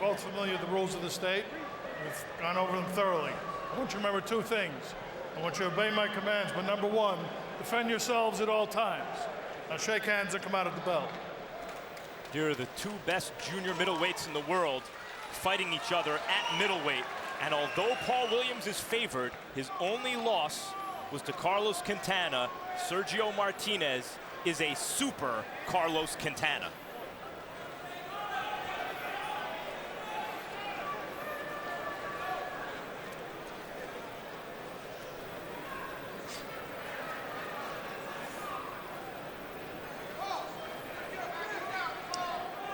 both familiar with the rules of the state. We've gone over them thoroughly. I want you to remember two things. I want you to obey my commands, but number one, defend yourselves at all times. Now shake hands and come out of the bell. Here are the two best junior middleweights in the world fighting each other at middleweight. And although Paul Williams is favored, his only loss was to Carlos Quintana. Sergio Martinez is a super Carlos Quintana.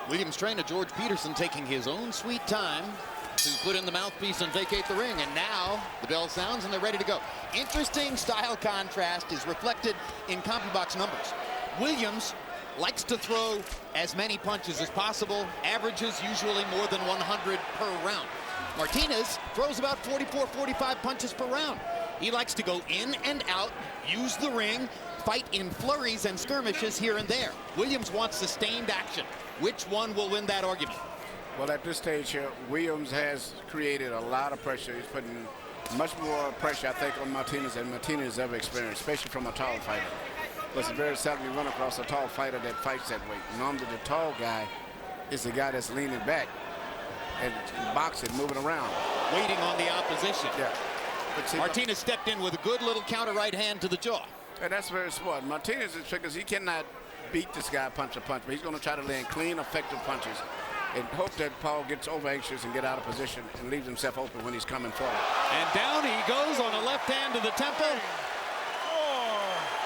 Williams trainer George Peterson taking his own sweet time to put in the mouthpiece and vacate the ring. And now the bell sounds and they're ready to go. Interesting style contrast is reflected in CompuBox numbers. Williams likes to throw as many punches as possible, averages usually more than 100 per round. Martinez throws about 44, 45 punches per round. He likes to go in and out, use the ring, fight in flurries and skirmishes here and there. Williams wants sustained action. Which one will win that argument? Well, at this stage here, Williams has created a lot of pressure. He's putting much more pressure, I think, on Martinez than Martinez ever experienced, especially from a tall fighter. But it's very seldom you run across a tall fighter that fights that way. Normally, the tall guy is the guy that's leaning back and boxing, moving around. Waiting on the opposition. Yeah. But see, Martinez stepped in with a good little counter right hand to the jaw. And that's very smart. Martinez is because he cannot beat this guy punch to punch, but he's going to try to land clean, effective punches and hope that Paul gets over anxious and get out of position and leaves himself open when he's coming forward. And down he goes on a left hand to the temple.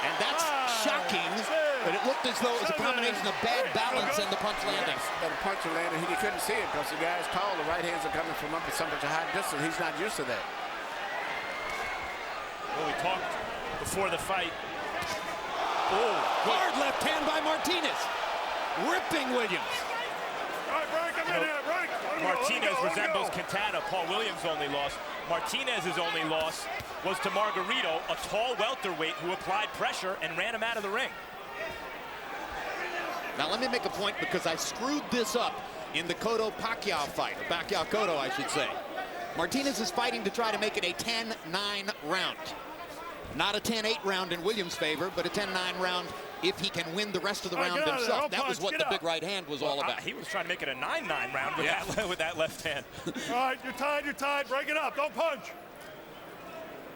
And that's shocking, but it looked as though it was a combination of bad balance and the punch landing. But the punch landed, he couldn't see it because the guy's tall. The right hands are coming from up at such a high distance. He's not used to that. Well, we talked before the fight. Oh, hard left hand by Martinez. Ripping Williams. Martinez resembles Quintana. Paul Williams' only loss. Martinez's only loss was to Margarito, a tall welterweight who applied pressure and ran him out of the ring. Now let me make a point because I screwed this up in the Cotto-Pacquiao fight, or Pacquiao-Cotto, I should say. Martinez is fighting to try to make it a 10-9 round. Not a 10-8 round in Williams' favor, but a 10-9 round if he can win the rest of the round himself. That was what the big right hand was all about. He was trying to make it a 9-9 round with that left hand. All right, you're tied. Break it up. Don't punch.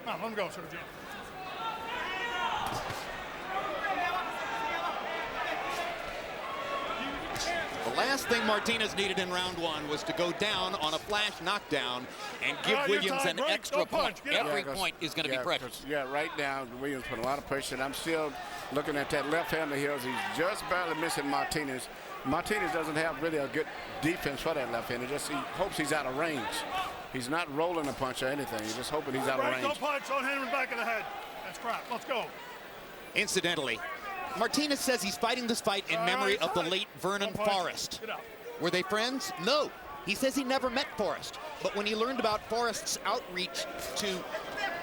Come on, let him go, Sergio. The last thing Martinez needed in round one was to go down on a flash knockdown and give Williams an extra point. Every point is going to be precious. Yeah, right now, Williams put a lot of pressure. And I'm still looking at that left hand of his. He's just barely missing Martinez. Martinez doesn't have really a good defense for that left hand. He hopes he's out of range. He's not rolling a punch or anything. He's just hoping he's out of range. Don't punch. Don't hit him in the back of the head. That's crap. Let's go. Incidentally, Martinez says he's fighting this fight in memory of the late Vernon Forrest. Were they friends? No. He says he never met Forrest. But when he learned about Forrest's outreach to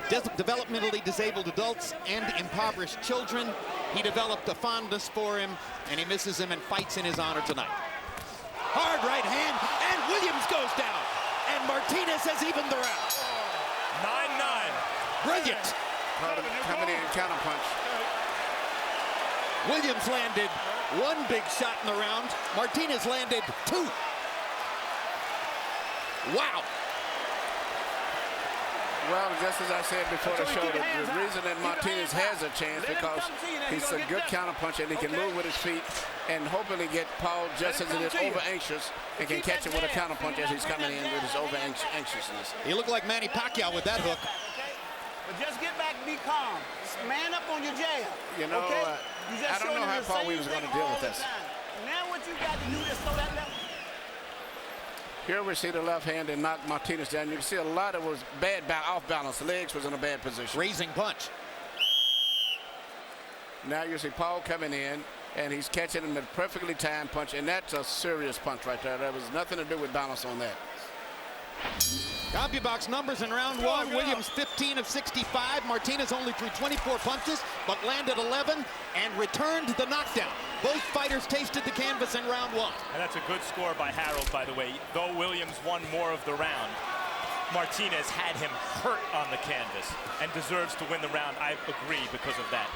developmentally disabled adults and impoverished children, he developed a fondness for him, and he misses him and fights in his honor tonight. Hard right hand, and Williams goes down. And Martinez has evened the round. 9-9. Brilliant. Coming in counter punch. Williams landed one big shot in the round. Martinez landed two. Wow. Well, just as I said before the show, the reason that Martinez has a chance because he's a good counter puncher and he can move with his feet and hopefully get Paul just as it is over anxious and can catch him with a counter punch as he's coming in with his over anxiousness. He looked like Manny Pacquiao with that hook. But just get back and be calm. Man up on your jab. You know, I don't know how Paul Williams is going to deal with this. Now what you got to do is throw that left. Here we see the left hand and knock Martinez down. You can see a lot of it was bad off balance. The legs was in a bad position. Raising punch. Now you see Paul coming in and he's catching him a perfectly timed punch, and that's a serious punch right there. There was nothing to do with balance on that. CompuBox numbers in round one. Williams 15 of 65. Martinez only threw 24 punches, but landed 11 and returned the knockdown. Both fighters tasted the canvas in round one. And that's a good score by Harold, by the way. Though Williams won more of the round, Martinez had him hurt on the canvas and deserves to win the round. I agree because of that.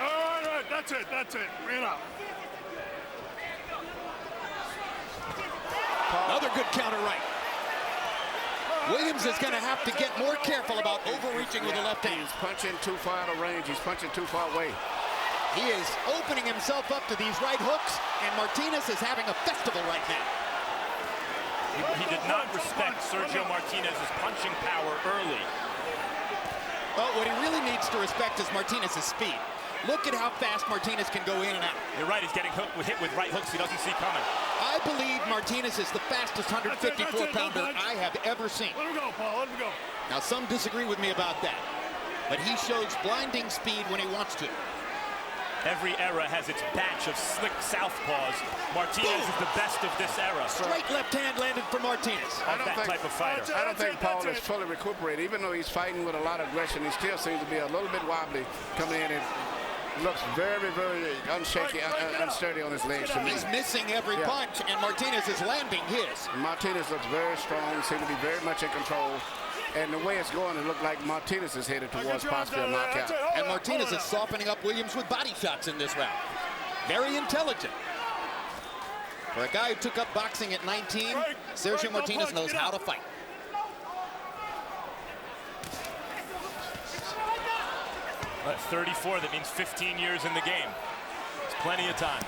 All right, that's it. Bring it up. Another good counter right. Williams is going to have to get more careful about overreaching with the left hand. He's punching too far out of range. He's punching too far away. He is opening himself up to these right hooks, and Martinez is having a festival right now. He did not respect Sergio Martinez's punching power early. Well, what he really needs to respect is Martinez's speed. Look at how fast Martinez can go in and out. You're right, he's getting hit with right hooks he doesn't see coming. I believe Martinez is the fastest 154-pounder I have ever seen. Let him go, Paul. Let him go. Now, some disagree with me about that, but he shows blinding speed when he wants to. Every era has its batch of slick southpaws. Martinez is the best of this era. Straight left hand landed for Martinez. That type of fighter. I don't think Paul is fully recuperated. Even though he's fighting with a lot of aggression, he still seems to be a little bit wobbly coming in and looks very, very unsturdy on his legs to me. He's missing every punch, and Martinez is landing his. Martinez looks very strong, seems to be very much in control. And the way it's going, it looked like Martinez is headed towards possibly a knockout. And Martinez is softening up Williams with body shots in this round. Very intelligent. For a guy who took up boxing at 19, Sergio Martinez knows how to fight. At 34, that means 15 years in the game. It's plenty of time.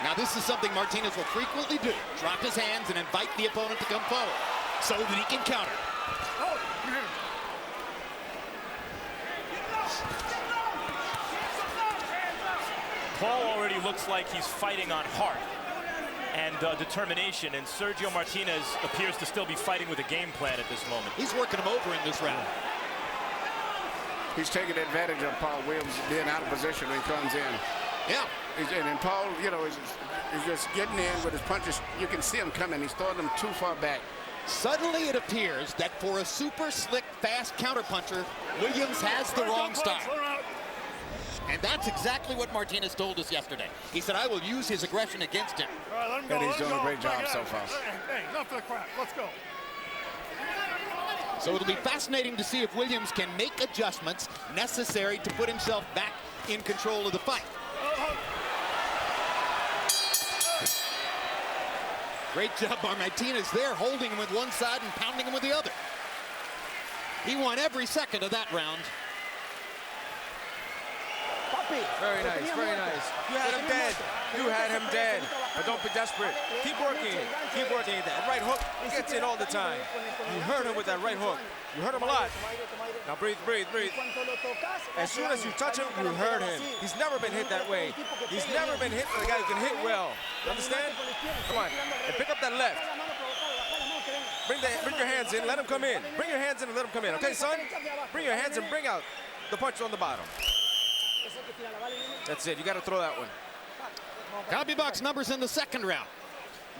Now this is something Martinez will frequently do. Drop his hands and invite the opponent to come forward so that he can counter. Paul already looks like he's fighting on heart and determination, and Sergio Martinez appears to still be fighting with a game plan at this moment. He's working him over in this round. He's taking advantage of Paul Williams being out of position when he comes in. Yeah. And Paul, you know, is just getting in with his punches. You can see him coming. He's throwing them too far back. Suddenly it appears that for a super slick, fast counterpuncher, Williams has the wrong style. And that's exactly what Martinez told us yesterday. He said, I will use his aggression against him. All right, let him go. And he's doing a great job so far. Hey, enough of the crap. Let's go. So it'll be fascinating to see if Williams can make adjustments necessary to put himself back in control of the fight. Great job by Martinez there, holding him with one side and pounding him with the other. He won every second of that round. Very nice, very nice. You had him dead. You had him dead. But don't be desperate. Keep working. Keep working. That right hook gets in all the time. You hurt him with that right hook. You hurt him a lot. Now breathe, breathe, breathe. As soon as you touch him, you hurt him. He's never been hit that way. He's never been hit by a guy who can hit well. You understand? Come on. And pick up that left. Bring your hands in. Let him come in. Bring your hands in and let him come in. Okay, son? Bring your hands and bring out the punch on the bottom. That's it. You got to throw that one. CompuBox numbers in the second round.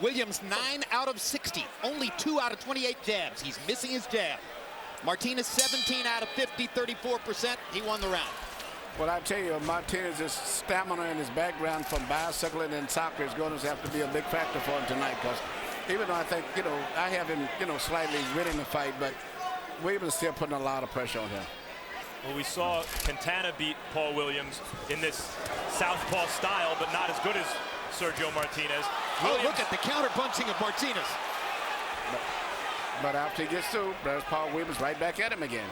Williams 9 out of 60. Only 2 out of 28 jabs. He's missing his jab. Martinez 17 out of 50, 34%. He won the round. Well, I tell you, Martinez's stamina and his background from bicycling and soccer is going to have to be a big factor for him tonight, because even though I think, you know, I have him, you know, slightly winning the fight, but Williams is still putting a lot of pressure on him. Well, we saw Quintana beat Paul Williams in this southpaw style, but not as good as Sergio Martinez. Oh, look at the counter-punching of Martinez. But after he gets through, there's Paul Williams right back at him again.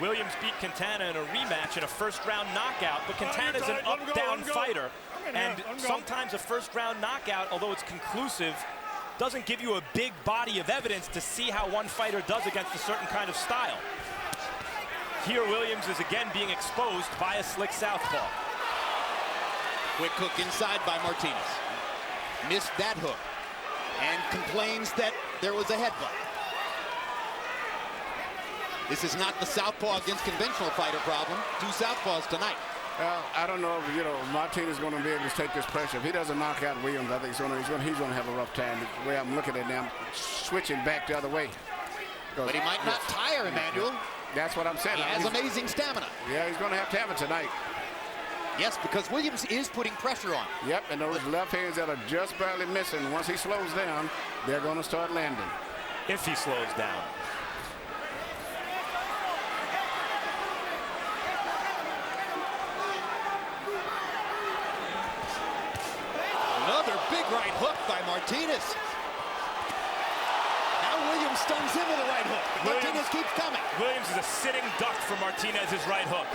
Williams beat Quintana in a rematch in a first-round knockout, but Quintana's an up-down fighter. And sometimes a first-round knockout, although it's conclusive, doesn't give you a big body of evidence to see how one fighter does against a certain kind of style. Here, Williams is again being exposed by a slick southpaw. Quick hook inside by Martinez. Missed that hook and complains that there was a headbutt. This is not the southpaw against conventional fighter problem. 2 southpaws tonight. Well, I don't know if, you know, Martinez is going to be able to take this pressure. If he doesn't knock out Williams, I think he's going to have a rough time. The way I'm looking at him, switching back the other way. But he might not tire, Emmanuel. That's what I'm saying. He has amazing stamina. Yeah, he's going to have it tonight. Yes, because Williams is putting pressure on. Yep, and those left hands that are just barely missing, once he slows down, they're going to start landing. If he slows down. Another big right hook by Martinez. Now Williams stuns him with a right hook. Martinez keeps coming. Williams is a sitting duck for Martinez's right hook.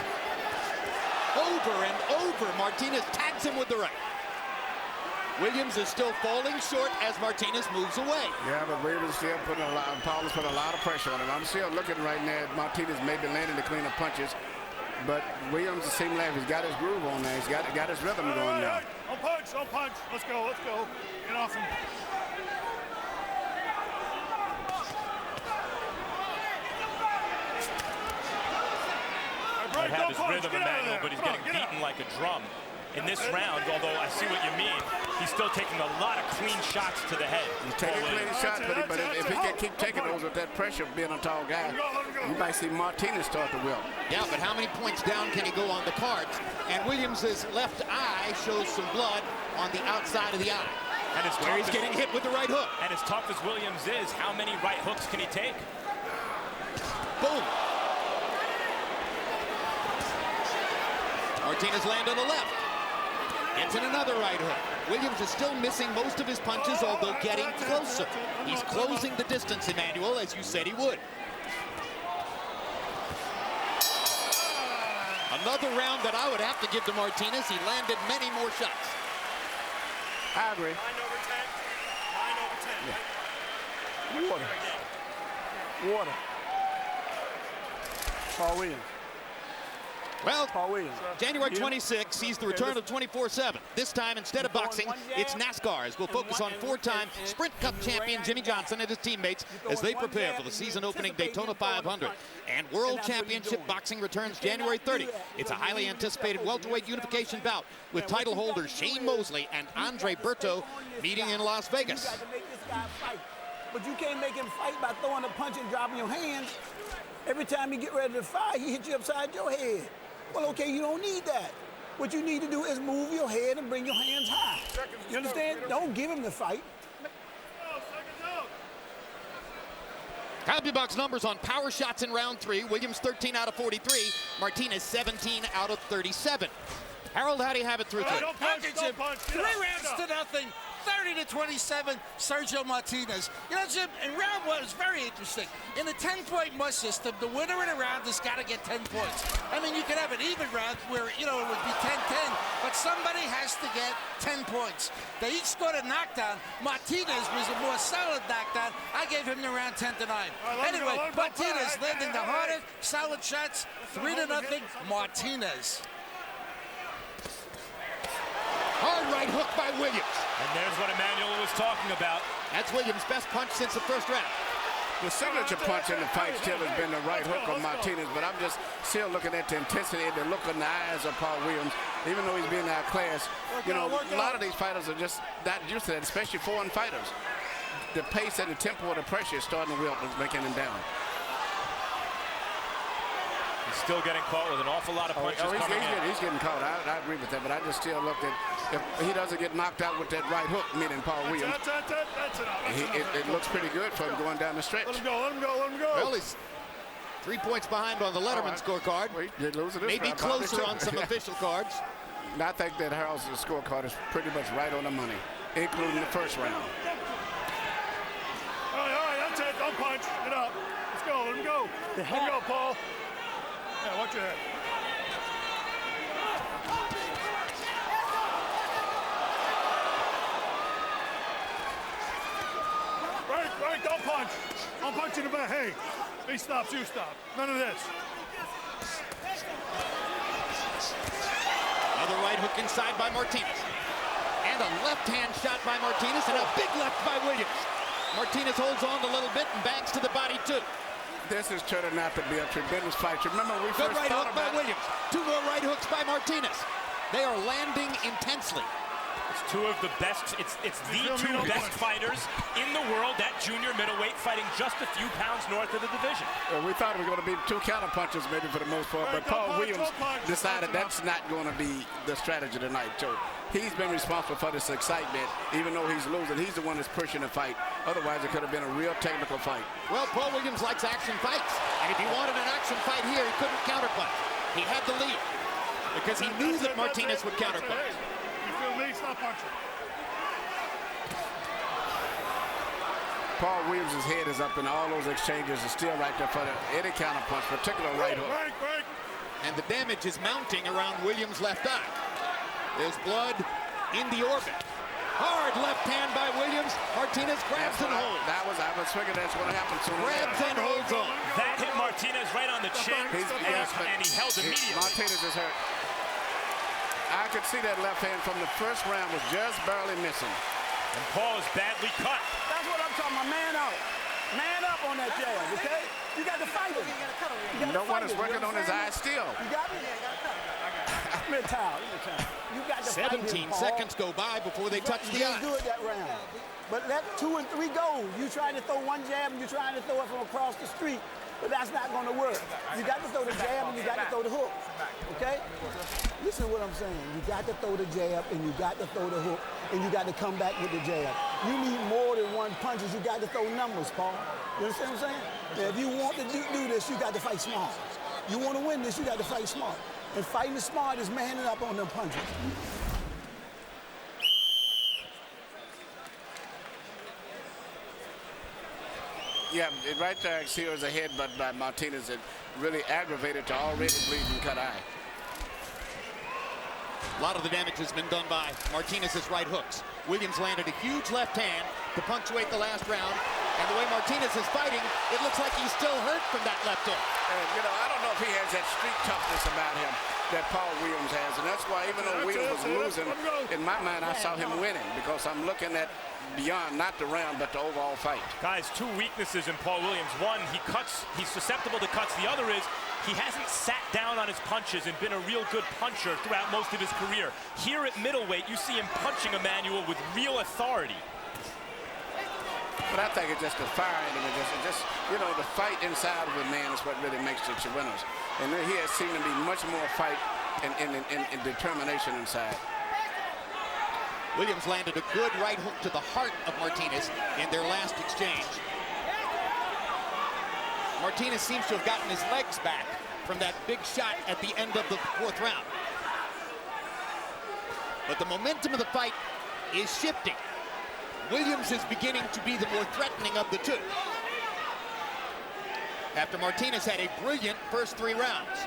Over and over, Martinez tags him with the right. Williams is still falling short as Martinez moves away. Yeah, but Williams still putting Paul is putting a lot of pressure on him. I'm still looking right now at Martinez maybe landing the cleaner punches, but Williams it seems like he's got his groove on there. He's got his rhythm going now. Don't punch, don't punch. Let's go. Get off him. Might have his rhythm, Emmanuel, but he's getting beaten like a drum. In this round, although I see what you mean, he's still taking a lot of clean shots to the head. He's taking clean shots, but if he can keep taking those with that pressure of being a tall guy, you might see Martinez start to wilt. Yeah, but how many points down can he go on the cards? And Williams' left eye shows some blood on the outside of the eye. And as where he's getting hit with the right hook. And as tough as Williams is, how many right hooks can he take? Boom. Martinez land on the left. Gets in another right hook. Williams is still missing most of his punches, although getting closer. He's closing the distance, Emmanuel, as you said he would. Another round that I would have to give to Martinez. He landed many more shots. I agree. 9 over 10. 9 over 10. Yeah. Water. Paul Williams. Well, Paul Williams. January 26th sees the return of 24/7. This time, instead of boxing, it's NASCAR, as we'll focus on four-time Sprint Cup champion Jimmy Johnson and his teammates as they prepare for the season-opening Daytona 500. And World Championship Boxing returns January 30th. It's a highly anticipated welterweight unification bout with title holders Shane Mosley and Andre Berto meeting in Las Vegas. But you can't make him fight by throwing a punch and dropping your hands. Every time you get ready to fight, he hits you upside your head. Well, okay, you don't need that. What you need to do is move your head and bring your hands high. You understand? Don't give him the fight. CompuBox numbers on power shots in round 3. Williams 13 out of 43. Martinez 17 out of 37. Harold, how do you have it through 3? Don't punch, don't punch. 3 rounds to nothing. 30-27, Sergio Martinez. You know, Jim, in round 1, it's very interesting. In the 10-point must system, the winner in a round has got to get 10 points. I mean, you could have an even round where, you know, it would be 10-10, but somebody has to get 10 points. They each scored a knockdown. Martinez was a more solid knockdown. I gave him the round 10-9. Anyway, Martinez landing the harder, solid shots, 3-0, Martinez. Hard right hook by Williams. And there's what Emmanuel was talking about. That's Williams' best punch since the first round. The signature punch in the fight still has been the right hook of Martinez, but I'm just still looking at the intensity and the look in the eyes of Paul Williams, even though he's being outclassed. You know, a lot of these fighters are just not used to that, especially foreign fighters. The pace and the tempo of the pressure is starting to wilt and making him down. He's still getting caught with an awful lot of punches coming in. He's getting caught. I agree with that, but I just still look at if he doesn't get knocked out with that right hook, meaning Paul Williams. That's enough. It looks pretty good for him going down the stretch. Let him go, let him go, let him go. Well, he's 3 points behind on the Letterman scorecard. Well, he did lose this Maybe round, closer on some official cards. I think that Harold's scorecard is pretty much right on the money, including the first round. All right, that's it. Don't punch. Get up. Let's go. Let him go. Let him go, Paul. Yeah, watch your head. Right, don't punch. Don't punch in the back. Hey, he stops, you stop. None of this. Another right hook inside by Martinez. And a left-hand shot by Martinez and a big left by Williams. Martinez holds on a little bit and bangs to the body, too. This is turning out to be a tremendous fight. Remember, we Good first right hook thought by about Williams. 2 more right hooks by Martinez. They are landing intensely. It's Two of the best, it's the two best fighters in the world at junior middleweight, fighting just a few pounds north of the division. We thought it was going to be two counter punches maybe for the most part, but Paul Williams decided that's not going to be the strategy tonight. So he's been responsible for this excitement, even though he's losing. He's the one that's pushing the fight. Otherwise, it could have been a real technical fight. Well, Paul Williams likes action fights, and if he wanted an action fight here, he couldn't counterpunch. He had the lead because he knew that Martinez would counterpunch. You feel me? Stop punching. Paul Williams' head is up, and all those exchanges are still right there for any counter punch, particularly right hook. Break. And the damage is mounting around Williams' left eye. There's blood in the orbit. Hard left hand by Williams. Martinez grabs and holds. I was figuring that's what happened to him. Grabs and holds on. That hit Martinez right on the chin, and he held immediately. Martinez is hurt. I could see that left hand from the first round was just barely missing. And Paul is badly cut. That's what I'm talking about. Man out. Man up on that jab, okay? You got to fight him. No one is working on his eyes still. You got me? Give me a towel. You got to fight him, 17 Paul. seconds go by before they touch the You eye. did good that round. But let 2 and 3 go. You trying to throw one jab and you're trying to throw it from across the street. But that's not going to work. You got to throw the jab and you got to throw the hook. Okay? Listen to what I'm saying. You got to throw the jab and you got to throw the hook and you got to come back with the jab. You need more than one punches. You got to throw numbers, Paul. You understand what I'm saying? Now, if you want to do this, you got to fight smart. You want to win this, you got to fight smart. And fighting smart is manning up on them punches. Yeah, right there, here was a headbutt by Martinez that really aggravated the already bleeding cut eye. A lot of the damage has been done by Martinez's right hooks. Williams landed a huge left hand to punctuate the last round. And the way Martinez is fighting, it looks like he's still hurt from that left hook. And, you know, I don't know if he has that street toughness about him that Paul Williams has. And that's why even though Williams was losing, in my mind, I saw him winning because I'm looking at beyond not the round, but the overall fight. Guys, two weaknesses in Paul Williams. One, he's susceptible to cuts. The other is he hasn't sat down on his punches and been a real good puncher throughout most of his career. Here at middleweight, you see him punching Emmanuel with real authority. But I think it's just the fire in him. It's just, you know, the fight inside of a man is what really makes it your winners. And he has seemed to be much more fight and determination inside. Williams landed a good right hook to the heart of Martinez in their last exchange. Martinez seems to have gotten his legs back from that big shot at the end of the 4th round. But the momentum of the fight is shifting. Williams is beginning to be the more threatening of the two. After Martinez had a brilliant first 3 rounds.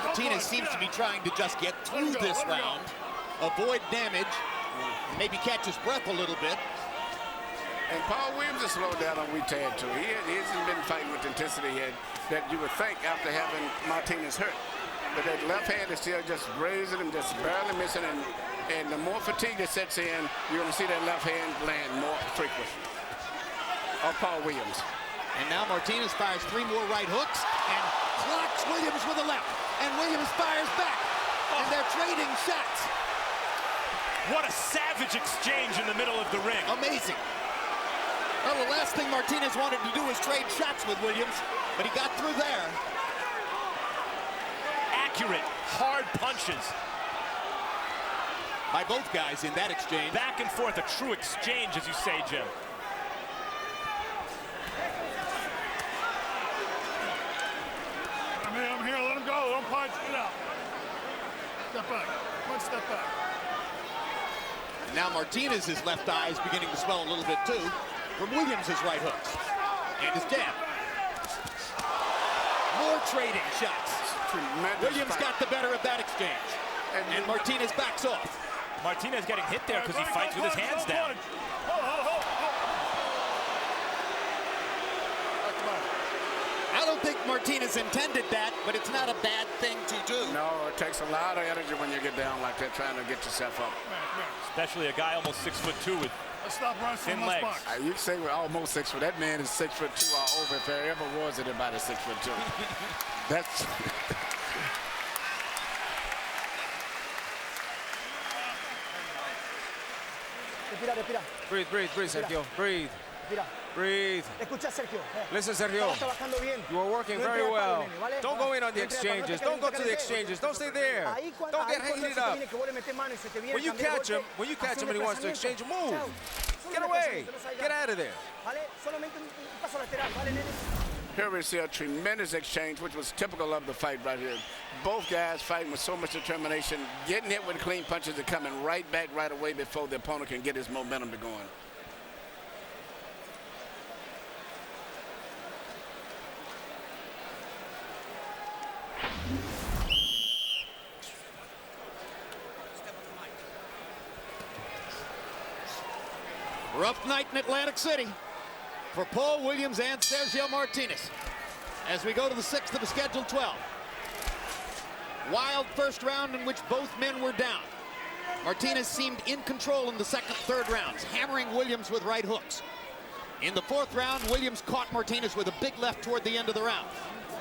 Martinez seems to be trying to just get through this round, avoid damage, maybe catch his breath a little bit. And Paul Williams has slowed down on weak tag too. He hasn't been fighting with the intensity yet that you would think after having Martinez hurt. But that left hand is still just grazing him, just barely missing. And the more fatigue that sets in, you're going to see that left hand land more frequent. Of Paul Williams. And now Martinez fires 3 more right hooks and clocks Williams with a left. And Williams fires back. And they're trading shots. What a savage exchange in the middle of the ring. Amazing. Well, the last thing Martinez wanted to do was trade shots with Williams, but he got through there. Accurate, hard punches by both guys in that exchange. Back and forth, a true exchange, as you say, Jim. I'm here, let him go, don't punch, get out. Step back, 1 step back. And now Martinez's left eye is beginning to swell a little bit too, from Williams's right hooks. And his jab. More trading shots. Williams got the better of that exchange. And Martinez backs off. Martinez getting hit there because he fights with his hands down. I don't think Martinez intended that, but it's not a bad thing to do. No, it takes a lot of energy when you get down like that, trying to get yourself up. Especially a guy almost 6'2" with thin legs. You say we're almost 6 foot. That man is 6'2" all over. If there ever was anybody 6'2". That's. Respira, respira. Breathe, breathe, breathe, Sergio. Breathe. Respira. Breathe. Escucha, Sergio. Listen, Sergio. Estás trabajando bien. You are working No very entres al well. palo, nene, ¿vale? Don't go in on the exchanges. Don't go to the exchanges. Don't stay there. Ahí cuando, Don't get ahí cuando heated se te up. viene que vuelve a meter mano y se te viene When you cambiar de catch him, golpe, when you catch haz him un and he wants to desplazamiento. exchange, move. Chao. Solo Get un away. desplazamiento, no salgas. Get out of there. ¿Vale? Solamente un paso lateral, ¿vale, nene? Here we see a tremendous exchange, which was typical of the fight right here. Both guys fighting with so much determination, getting hit with clean punches and coming right back right away before the opponent can get his momentum to going. Rough night in Atlantic City for Paul Williams and Sergio Martinez as we go to the 6th of the scheduled 12. Wild first round in which both men were down. Martinez seemed in control in the second, third rounds, hammering Williams with right hooks. In the 4th round, Williams caught Martinez with a big left toward the end of the round.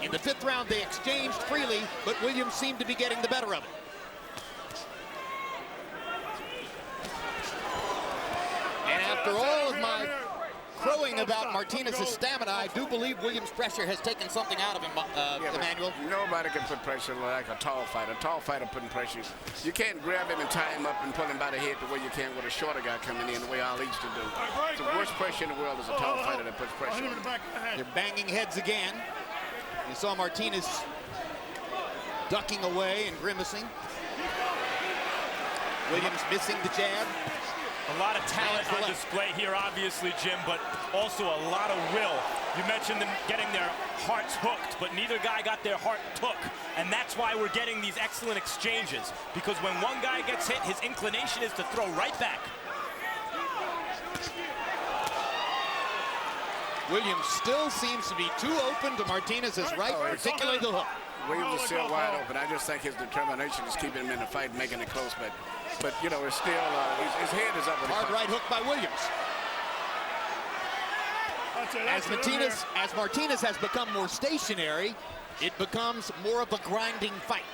In the 5th round, they exchanged freely, but Williams seemed to be getting the better of it. And after all of my crowing about Martinez's stamina, I do believe Williams' pressure has taken something out of him, Emmanuel. Nobody can put pressure like a tall fighter. A tall fighter putting pressure. You can't grab him and tie him up and pull him by the head the way you can with a shorter guy coming in, the way Ali used to do. It's the worst pressure in the world is a tall fighter that puts pressure on him. They're banging heads again. You saw Martinez ducking away and grimacing. Williams missing the jab. A lot of talent on display here, obviously, Jim, but also a lot of will. You mentioned them getting their hearts hooked, but neither guy got their heart took. And that's why we're getting these excellent exchanges, because when one guy gets hit, his inclination is to throw right back. Williams still seems to be too open to Martinez's right, particularly the hook. Williams is still wide open. I just think his determination is keeping him in the fight, making it close. But you know, it's still his head is up. Hard right hook by Williams. As Martinez has become more stationary, it becomes more of a grinding fight.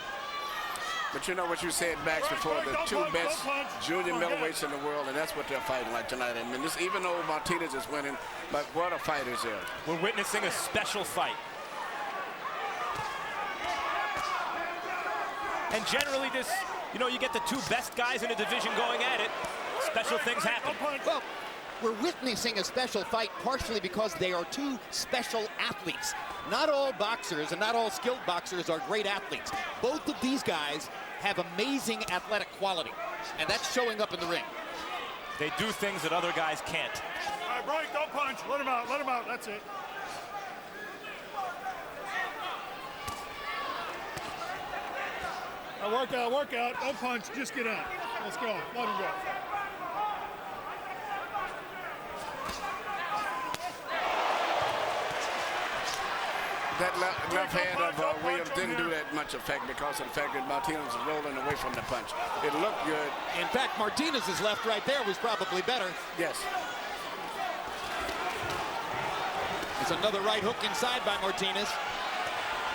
But you know what you said, Max, before, the two best junior middleweights in the world, and that's what they're fighting like tonight. I mean, this, even though Martinez is winning, but what a fight is there. We're witnessing a special fight. And generally this, you know, you get the two best guys in a division going at it, special things happen. Well, we're witnessing a special fight partially because they are two special athletes. Not all boxers and not all skilled boxers are great athletes. Both of these guys have amazing athletic quality, and that's showing up in the ring. They do things that other guys can't. All right, break, don't punch. Let him out, that's it. Now work out, don't punch, just get out. Let's go, let him go. That left hand of Williams didn't do that much effect because of the fact that Martinez was rolling away from the punch. It looked good. In fact, Martinez's left right there was probably better. Yes. It's another right hook inside by Martinez.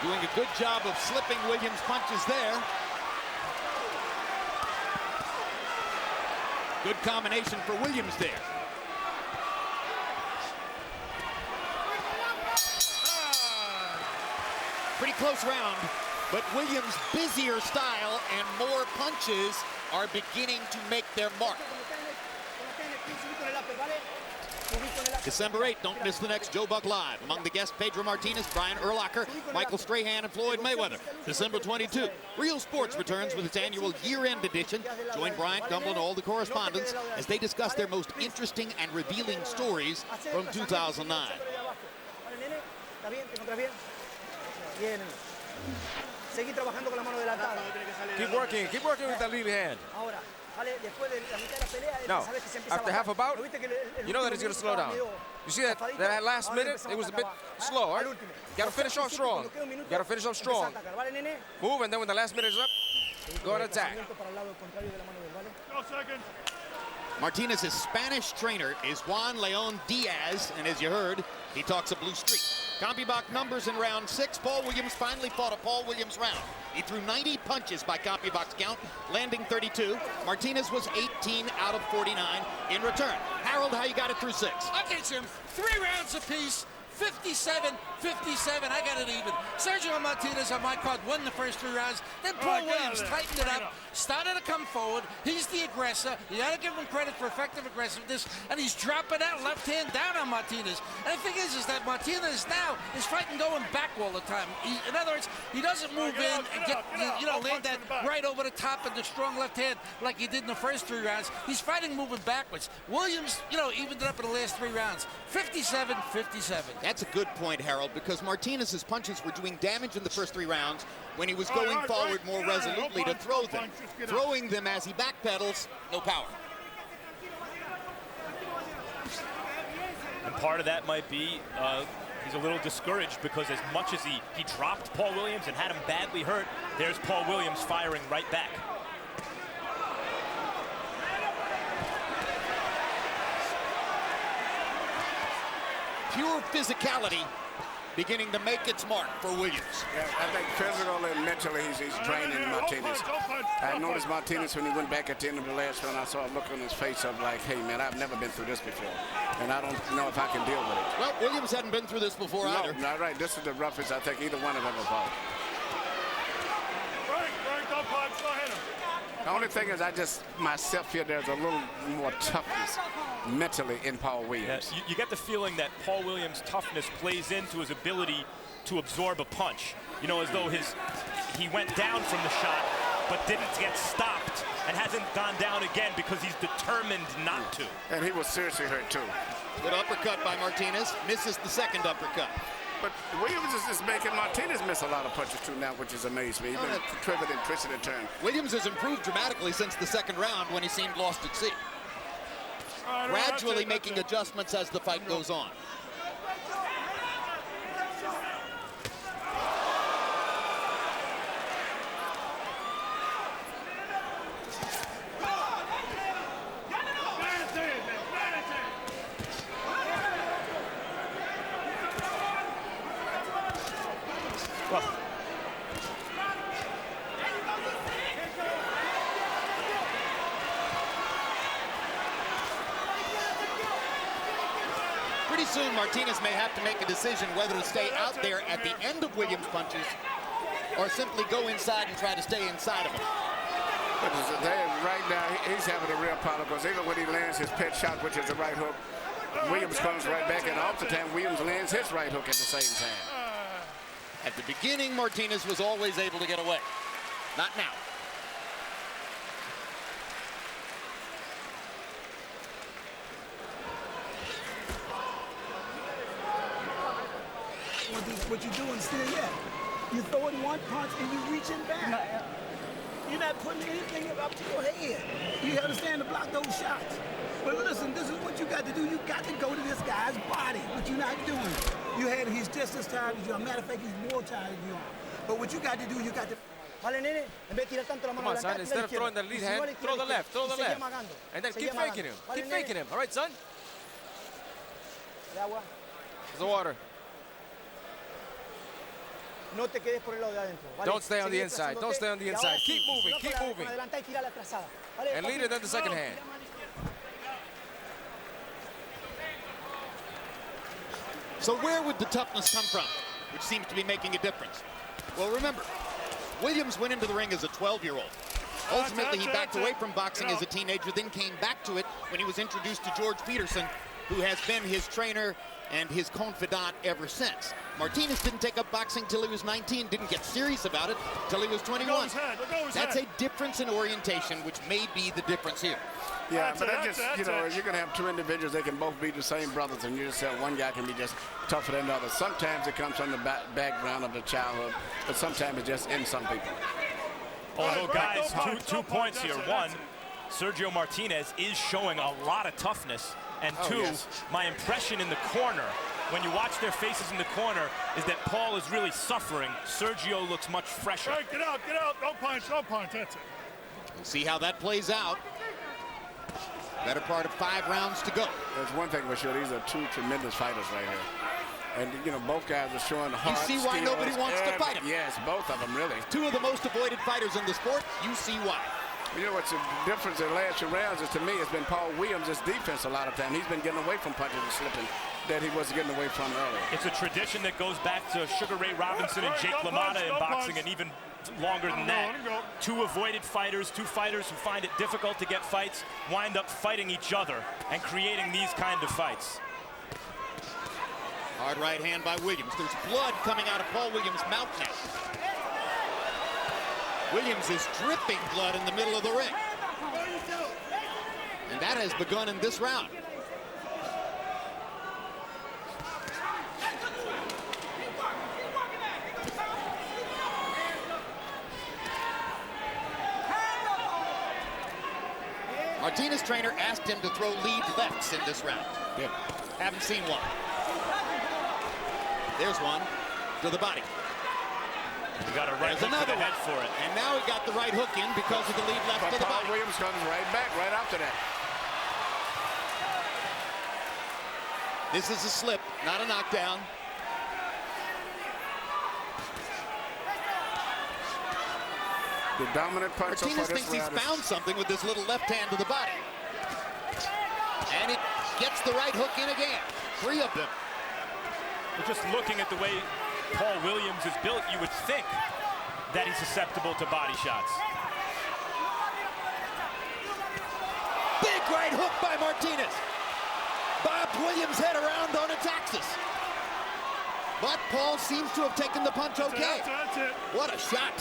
Doing a good job of slipping Williams' punches there. Good combination for Williams there. Pretty close round, but Williams' busier style and more punches are beginning to make their mark. December 8th, don't miss the next Joe Buck Live. Among the guests, Pedro Martinez, Brian Urlacher, Michael Strahan, and Floyd Mayweather. December 22, Real Sports returns with its annual year-end edition. Join Bryant Gumbel and all the correspondents as they discuss their most interesting and revealing stories from 2009. Keep working with that lead hand. Now, after half a bout, you know that he's going to slow down. You see that last minute, it was a bit slow, right? You got to finish off strong. You got to finish off strong. Move, and then when the last minute is up, go and attack. Martinez's Spanish trainer is Juan Leon Diaz, and as you heard, he talks a blue streak. CompuBox numbers in round 6. Paul Williams finally fought a Paul Williams round. He threw 90 punches by CompuBox count, landing 32. Martinez was 18 out of 49 in return. Harold, how you got it through 6? Okay, Jim, 3 rounds apiece. 57-57, I got it even. Sergio Martinez on my card won the first 3 rounds. Then Paul Williams tightened it up, started to come forward. He's the aggressor. You got to give him credit for effective aggressiveness, and he's dropping that left hand down on Martinez. And the thing is that Martinez now is fighting going back all the time. In other words, he doesn't move in and get, land that right over the top of the strong left hand like he did in the first 3 rounds. He's fighting moving backwards. Williams, evened it up in the last 3 rounds. 57-57. That's a good point, Harold, because Martinez's punches were doing damage in the first 3 rounds when he was going forward more resolutely to throw them. Throwing them as he backpedals, no power. And part of that might be he's a little discouraged because as much as he dropped Paul Williams and had him badly hurt, there's Paul Williams firing right back. Pure physicality beginning to make its mark for Williams. Yeah, I think physical and mentally he's draining Martinez. I noticed Martinez when he went back at the end of the last round, I saw a look on his face of like, hey man, I've never been through this before. And I don't know if I can deal with it. Well, Williams hadn't been through this before either. No, not right. This is the roughest I think either one of them ever fought. Don't punch, don't hit him. The only thing is I just myself feel there's a little more toughness mentally in Paul Williams. Yeah, you get the feeling that Paul Williams' toughness plays into his ability to absorb a punch. As though he went down from the shot, but didn't get stopped and hasn't gone down again because he's determined not to. And he was seriously hurt too. Good uppercut by Martinez. Misses the second uppercut. But Williams is just making Martinez miss a lot of punches too now, which has amazed me. He's been tripping and twisting and turning. Williams has improved dramatically since the second round when he seemed lost at sea. Gradually making adjustments as the fight goes on. Pretty soon, Martinez may have to make a decision whether to stay out there at the end of Williams' punches or simply go inside and try to stay inside of him. Right now, he's having a real problem because even when he lands his pet shot, which is a right hook, Williams comes right back, and off the time, Williams lands his right hook at the same time. At the beginning, Martinez was always able to get away. Not now. What you're doing still yet. You throw in one punch and you reaching back. You're not putting anything up to your head. You understand to block those shots. But listen, this is what you got to do. You got to go to this guy's body, but you're not doing it. He's just as tired as you are. Matter of fact, he's more tired than you are. But what you got to do, you got to... Come on, son. Instead of throwing the lead hand, throw the left. Throw the left. And then keep faking him. Keep faking him. All right, son? There's the water. Don't stay on the inside. Don't stay on the inside. Keep moving. Keep moving. And lead it in the second hand. So where would the toughness come from, which seems to be making a difference? Well, remember, Williams went into the ring as a 12-year-old. Ultimately, he backed away from boxing as a teenager, then came back to it when he was introduced to George Peterson, who has been his trainer and his confidant ever since. Martinez didn't take up boxing till he was 19, didn't get serious about it till he was 21. That's a difference in orientation, which may be the difference here. Yeah, but that just, you're going to have two individuals, they can both be the same brothers, and you just say one guy can be just tougher than the other. Sometimes it comes from the background of the childhood, but sometimes it's just in some people. Although, guys, two points here. One, Sergio Martinez is showing a lot of toughness. And two, my impression in the corner, when you watch their faces in the corner, is that Paul is really suffering. Sergio looks much fresher. Right, get out, don't punch, that's it. We'll see how that plays out. Better part of 5 rounds to go. There's one thing for sure, these are two tremendous fighters right here. And, you know, both guys are showing heart. You see why skills, nobody wants to fight him. Yes, both of them, really. Two of the most avoided fighters in the sport. You see why. You know what's the difference in the last few rounds is, to me, it's been Paul Williams' defense a lot of time. He's been getting away from punches and slipping that he wasn't getting away from earlier. It's a tradition that goes back to Sugar Ray Robinson and Jake LaMotta in boxing, and even longer than that. Two avoided fighters, two fighters who find it difficult to get fights, wind up fighting each other and creating these kind of fights. Hard right hand by Williams. There's blood coming out of Paul Williams' mouth now. Williams is dripping blood in the middle of the ring. And that has begun in this round. Martinez' trainer asked him to throw lead lefts in this round. Yeah. Haven't seen one. There's one to the body. He got a right hook to the head for it. And now he got the right hook in because of the lead left to the Paul body. Williams comes right back right after that. This is a slip, not a knockdown. The dominant punch Martinez for this thinks he's round is found something with this little left hand to the body. And it gets the right hook in again. Three of them. But just looking at the way Paul Williams is built, you would think that he's susceptible to body shots. Big right hook by Martinez. Bob Williams' head around on its axis. But Paul seems to have taken the punch okay. That's it. What a shot.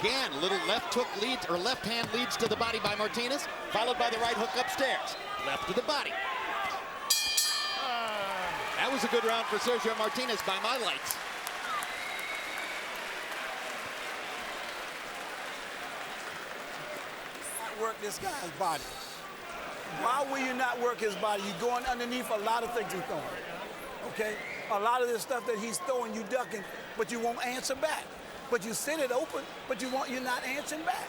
Again, little left hook leads, or left hand leads to the body by Martinez, followed by the right hook upstairs. Left to the body. That was a good round for Sergio Martinez by my lights. Work this guy's body. Why will you not work his body? You're going underneath a lot of things he's throwing. Okay? A lot of this stuff that he's throwing, you ducking, but you won't answer back. But you sit it open, but you're not answering back.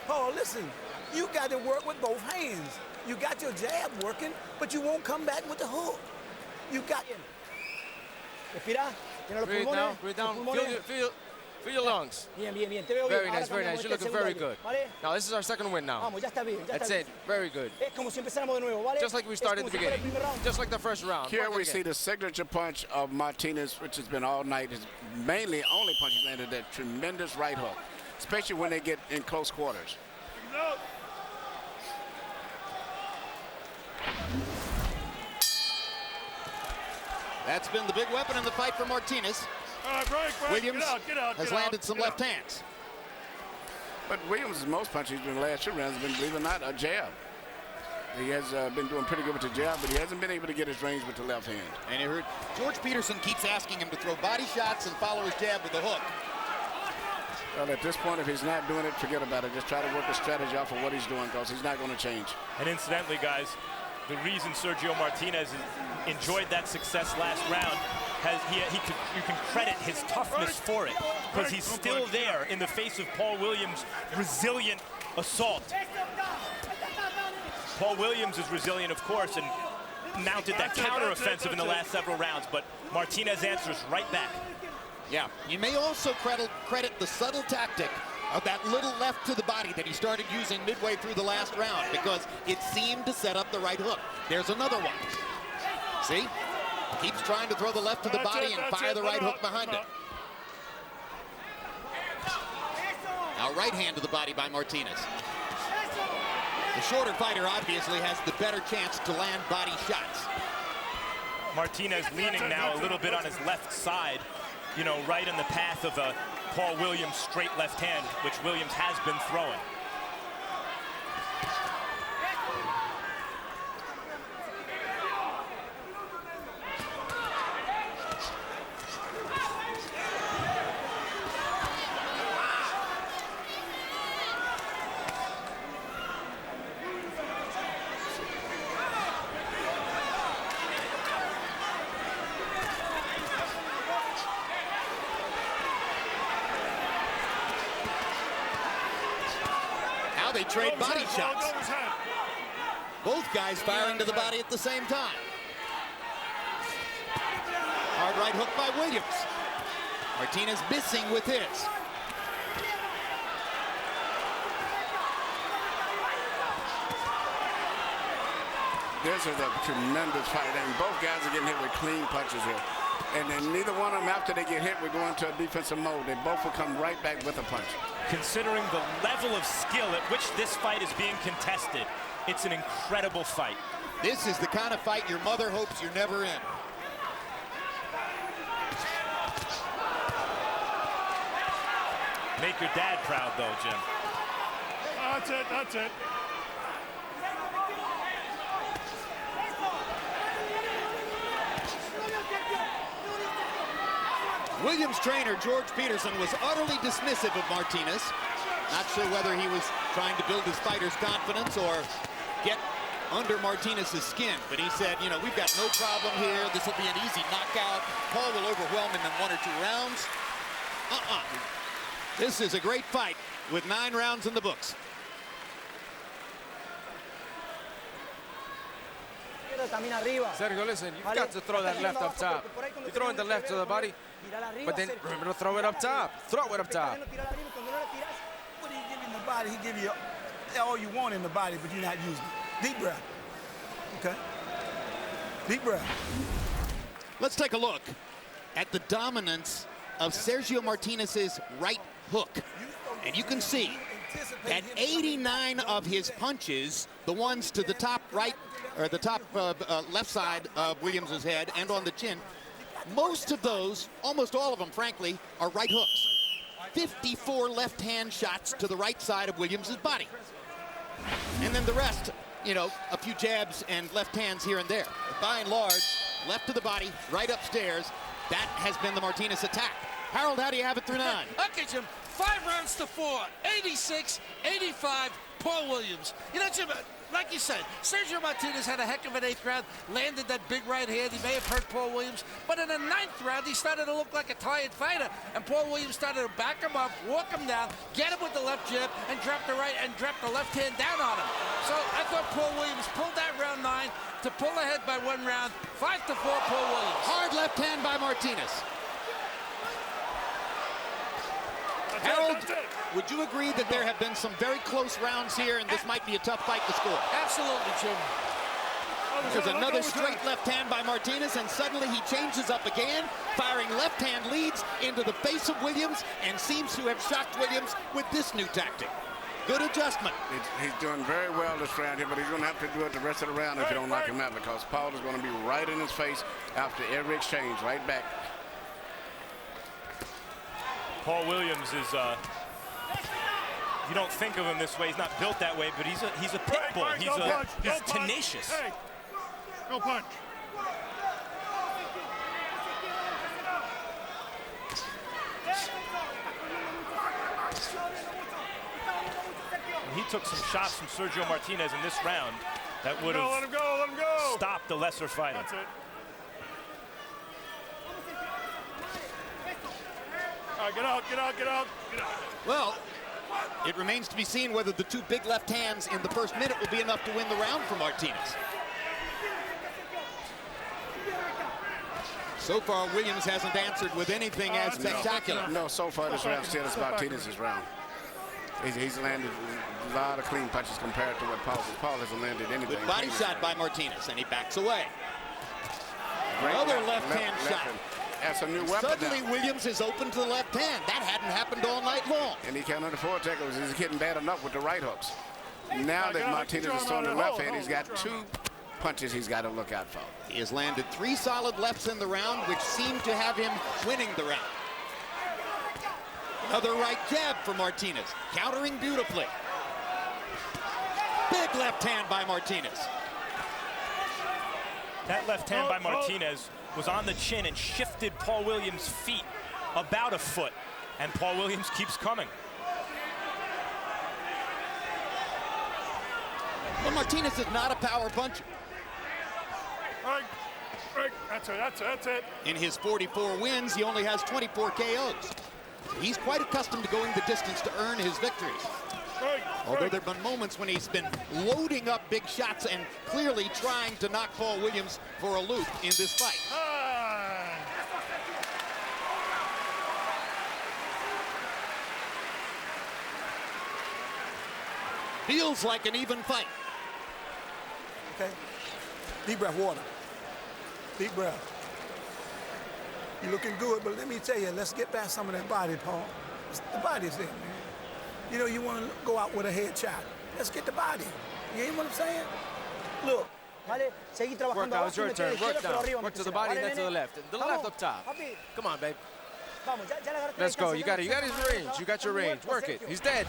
Paul, listen, you got to work with both hands. You got your jab working, but you won't come back with the hook. You got him. Respira. Breathe down, breathe down. Feel your lungs. Bien, bien, bien. Te veo bien. Very Ahora nice, very cambiamos nice. You're este looking segundo very aire, good. ¿vale? Now, this is our second win now. Vamos, ya está bien. Ya That's está it. bien. Very good. Es como si empezáramos de nuevo, ¿vale? Just like we Es started como at the si fuera el beginning. primer round. Just like the first round. Here Work we again. see the signature punch of Martinez, which has been all night. His mainly only punch he's landed, that tremendous right hook, especially when they get in close quarters. That's been the big weapon in the fight for Martinez. All right, break. Williams Get out. has landed some left hands. But Williams' most punches in the last 2 rounds have been, believe it or not, a jab. He has been doing pretty good with the jab, but he hasn't been able to get his range with the left hand. And you heard George Peterson keeps asking him to throw body shots and follow his jab with the hook. Well, at this point, if he's not doing it, forget about it. Just try to work a strategy off of what he's doing, because he's not going to change. And incidentally, guys, the reason Sergio Martinez enjoyed that success last round, you can credit his toughness for it, because he's still there in the face of Paul Williams' resilient assault. Paul Williams is resilient, of course, and mounted that counteroffensive in the last several rounds, but Martinez answers right back. Yeah, you may also credit the subtle tactic of that little left to the body that he started using midway through the last round, because it seemed to set up the right hook. There's another one. See? Keeps trying to throw the left to the body and fire the right hook behind it. Now right hand to the body by Martinez. The shorter fighter obviously has the better chance to land body shots. Martinez leaning now a little bit on his left side, you know, right in the path of a Paul Williams straight left hand, which Williams has been throwing. They trade body shots. Both guys firing to the body at the same time. Hard right hook by Williams. Martinez missing with his. This is a tremendous fight, and both guys are getting hit with clean punches here. And then neither one of them, after they get hit, we go into a defensive mode. They both will come right back with a punch. Considering the level of skill at which this fight is being contested, it's an incredible fight. This is the kind of fight your mother hopes you're never in. Make your dad proud, though, Jim. That's it, that's it. Williams trainer George Peterson was utterly dismissive of Martinez. Not sure whether he was trying to build his fighter's confidence or get under Martinez's skin, but he said, you know, we've got no problem here. This will be an easy knockout. Paul will overwhelm him in 1 or 2 rounds. This is a great fight with 9 rounds in the books. Sergio, listen, you've got to throw that left up top. You're throwing the left to the body, but then remember to throw it up top. Throw it up top. What do you give in the body? He give you all you want in the body, but you're not using it. Deep breath. Okay? Deep breath. Let's take a look at the dominance of Sergio Martinez's right hook. And you can see that 89 of his punches, the ones to the top right, or the top left side of Williams's head and on the chin, most of those, almost all of them, frankly, are right hooks. 54 left-hand shots to the right side of Williams's body. And then the rest, you know, a few jabs and left hands here and there. But by and large, left to the body, right upstairs, that has been the Martinez attack. Harold, how do you have it through 9? Okay, Jim, 5 rounds to 4, 86, 85, Paul Williams. You know, Jim, like you said, Sergio Martinez had a heck of an 8th round, landed that big right hand. He may have hurt Paul Williams, but in the 9th round, he started to look like a tired fighter, and Paul Williams started to back him up, walk him down, get him with the left jab, and drop the right and drop the left hand down on him. So I thought Paul Williams pulled that round 9 to pull ahead by 1 round, 5-4, Paul Williams. Hard left hand by Martinez. Harold, would you agree that there have been some very close rounds here and this might be a tough fight to score? Absolutely, Jim. There's another straight left hand by Martinez, and suddenly he changes up again, firing left hand leads into the face of Williams, and seems to have shocked Williams with this new tactic. Good adjustment. He's doing very well this round here, but he's going to have to do it the rest of the round if you don't knock him out, because Paul is going to be right in his face after every exchange, right back. Paul Williams is, you don't think of him this way. He's not built that way, but he's a pit bull. He's tenacious. Hey, go punch. He took some shots from Sergio Martinez in this round that would have Let him go. stopped the lesser fighter. That's it. All right, get out. Well, it remains to be seen whether the 2 big left hands in the first minute will be enough to win the round for Martinez. So far, Williams hasn't answered with anything as spectacular. No, so far this round still is Martinez's round. He's landed a lot of clean punches compared to what Paul hasn't landed anything. Good body shot by Martinez, and he backs away. Another left-hand shot. That's a new weapon. Suddenly, now. Williams is open to the left hand. That hadn't happened all night long. And he can't afford to take it. He's getting bad enough with the right hooks. Now that Martinez is throwing the left hand, he's got 2 punches he's got to look out for. He has landed 3 solid lefts in the round, which seem to have him winning the round. Another right jab for Martinez, countering beautifully. Big left hand by Martinez. That left hand by Martinez was on the chin and shifted Paul Williams' feet about a foot, and Paul Williams keeps coming. Well, Martinez is not a power puncher. Right. That's it. In his 44 wins, he only has 24 KOs. He's quite accustomed to going the distance to earn his victories. Although there have been moments when he's been loading up big shots and clearly trying to knock Paul Williams for a loop in this fight. Feels like an even fight. Okay. Deep breath, water. Deep breath. You're looking good, but let me tell you, let's get past some of that body, Paul. The body's there, man. You know, you want to go out with a headshot. Let's get the body. You hear what I'm saying? Look. Vale, seguí trabajando. Work out, it's your turn. Work down. Work to the body, then to the left. The left up top. Papi. Come on, babe. Vamos, ya le agarraste Let's la go. distancia, You got it. You got his range. You got your range. Work it. He's dead.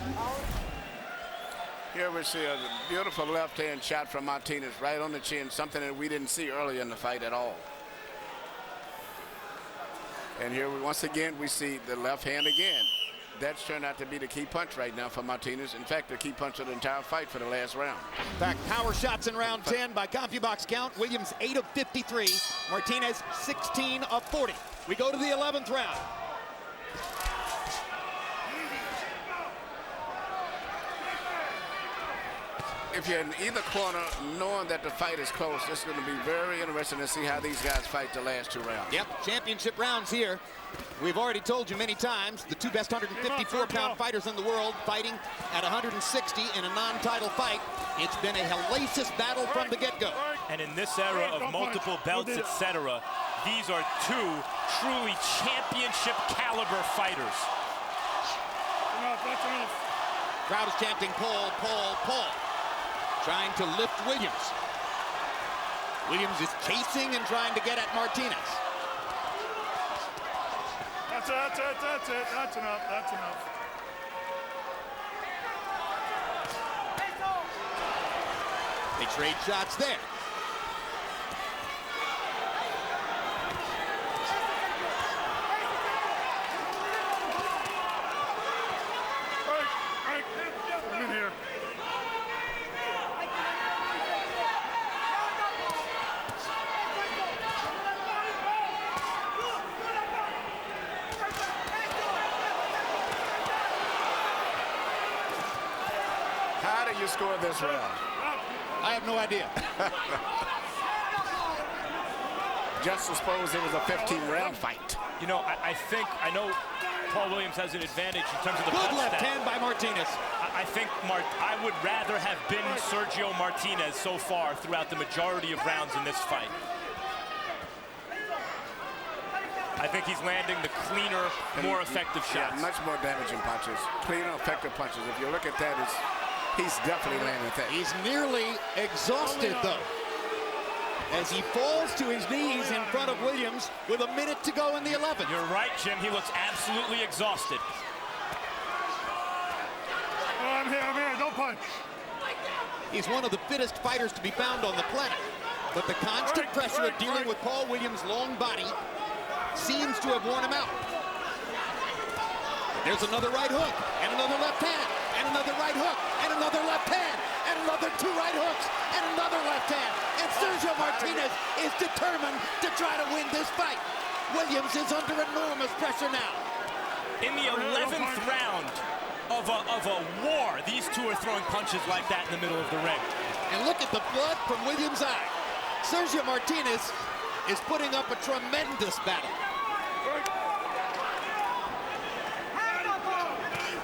Here we see a beautiful left-hand shot from Martinez right on the chin, something that we didn't see earlier in the fight at all. And here, once again, we see the left hand again. That's turned out to be the key punch right now for Martinez. In fact, the key punch of the entire fight for the last round. In fact, power shots in round 10 by CompuBox count. Williams 8 of 53. Martinez 16 of 40. We go to the 11th round. If you're in either corner, knowing that the fight is close, it's going to be very interesting to see how these guys fight the last 2 rounds. Yep, championship rounds here. We've already told you many times, the 2 best 154-pound fighters in the world fighting at 160 in a non-title fight. It's been a hellacious battle from the get-go. And in this era of multiple belts, etc., these are 2 truly championship caliber fighters. That's enough. Crowd is chanting Paul, Paul, Paul, trying to lift Williams. Williams is chasing and trying to get at Martinez. That's it. That's enough. That's enough. They trade shots there. Come in here. How do you score this round? I have no idea. Just suppose it was a 15-round fight. You know, I know Paul Williams has an advantage in terms of the Good punch left stat. hand by Martinez. I think I would rather have been Sergio Martinez so far throughout the majority of rounds in this fight. I think he's landing the cleaner, more effective shots. Yeah, much more damaging punches. Cleaner, effective punches. If you look at that, he's definitely landing that. He's nearly exhausted, though, as he falls to his knees in front of Williams with a minute to go in the 11th. You're right, Jim. He looks absolutely exhausted. I'm here. Don't punch. He's one of the fittest fighters to be found on the planet, but the constant pressure of dealing with Paul Williams' long body seems to have worn him out. There's another right hook, and another left hand, and another right hook, and another left hand, and another 2 right hooks, and another left hand. And Sergio Martinez is determined to try to win this fight. Williams is under enormous pressure now. In the 11th round of a war, these 2 are throwing punches like that in the middle of the ring. And look at the blood from Williams' eye. Sergio Martinez is putting up a tremendous battle.